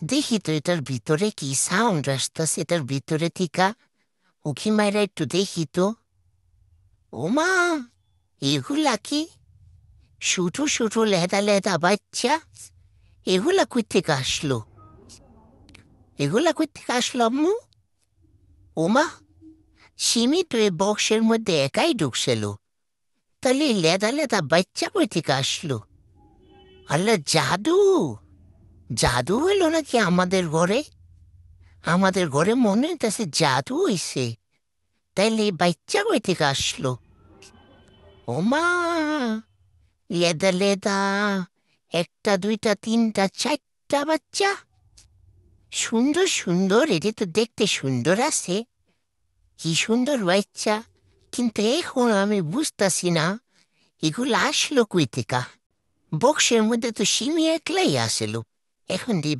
দেখি তো এটার ভিতরে কি সাউন্ড আসতেছে এটার ভিতরে থিকা। উকি মাইরা একটু দেখি তো। ওমা, এগুলা কি? শুধু শুধু লেদা লেদা বাচ্চা, এগুলা কই থেকে আসলো? এগুলা কই থেকে আসলো আম্মু? ওমা, সিমি তো এই বক্সের মধ্যে একাই ঢুকছিল, তাহলে এই লেদা লেদা বাচ্চা কই থেকে আসলো? আল্লাহ, জাদু! জাদু হইলো নাকি আমাদের ঘরে? আমাদের ঘরে মনে হইতেছে জাদু হইছে। তাইলে এই বাচ্চা কই থেকে আসলো? ওমা, লেদা লেদা, একটা দুইটা তিনটা চারটা বাচ্চা, সুন্দর সুন্দর, এটি তো দেখতে সুন্দর আছে। কি সুন্দর বাচ্চা, কিন্তু এখন আমি বুঝতাছি না এগুলো আসলো কই থেকে। বক্সের মধ্যে তো সিমি একলাই আসলো, এখন দিয়ে